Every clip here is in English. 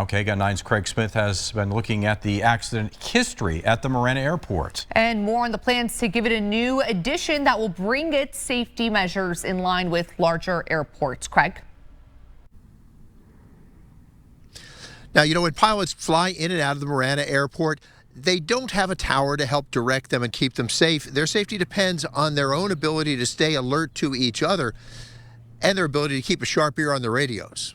Now, KGUN 9's Craig Smith has been looking at the accident history at the Marana Airport. And more on the plans to give it a new addition that will bring its safety measures in line with larger airports. Craig? Now, you know, when pilots fly in and out of the Marana Airport, they don't have a tower to help direct them and keep them safe. Their safety depends on their own ability to stay alert to each other and their ability to keep a sharp ear on the radios.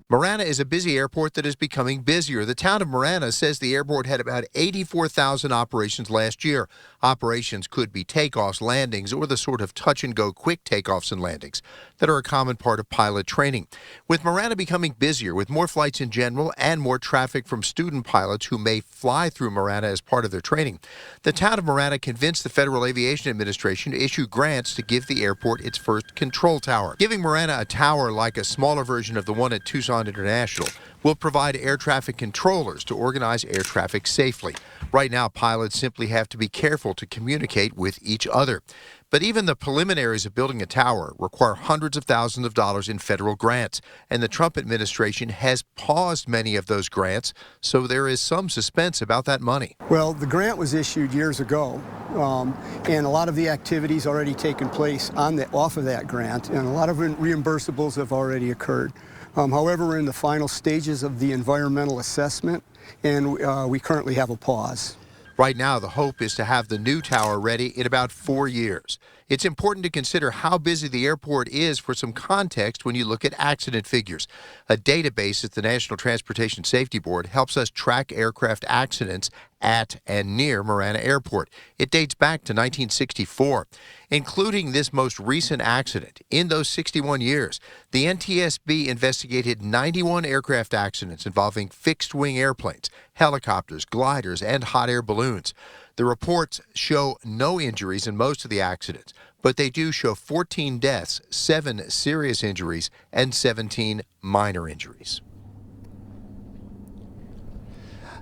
Marana is a busy airport that is becoming busier. The town of Marana says the airport had about 84,000 operations last year. Operations could be takeoffs, landings, or the sort of touch-and-go quick takeoffs and landings that are a common part of pilot training. With Marana becoming busier, with more flights in general and more traffic from student pilots who may fly through Marana as part of their training, the town of Marana convinced the Federal Aviation Administration to issue grants to give the airport its first control tower. Giving Marana a tower like a smaller version of the one at Tucson International will provide air traffic controllers to organize air traffic safely. Right now, pilots simply have to be careful to communicate with each other. But even the preliminaries of building a tower require hundreds of thousands of dollars in federal grants, and the Trump administration has paused many of those grants, so there is some suspense about that money. Well, the grant was issued years ago, and a lot of the activities already taken place off of that grant, and a lot of reimbursables have already occurred. However, we're in the final stages of the environmental assessment, and we currently have a pause. Right now, the hope is to have the new tower ready in about 4 years. It's important to consider how busy the airport is for some context when you look at accident figures. A database at the National Transportation Safety Board helps us track aircraft accidents at and near Marana Airport. It dates back to 1964. Including this most recent accident, in those 61 years, the NTSB investigated 91 aircraft accidents involving fixed-wing airplanes, helicopters, gliders, and hot air balloons. The reports show no injuries in most of the accidents, but they do show 14 deaths, 7 serious injuries, and 17 minor injuries.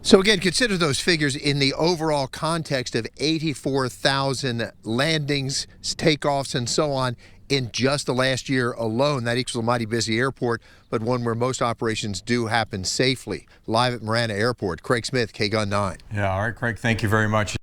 So again, consider those figures in the overall context of 84,000 landings, takeoffs, and so on in just the last year alone. That equals a mighty busy airport, but one where most operations do happen safely. Live at Marana Airport, Craig Smith, KGUN 9. Yeah, all right, Craig, thank you very much.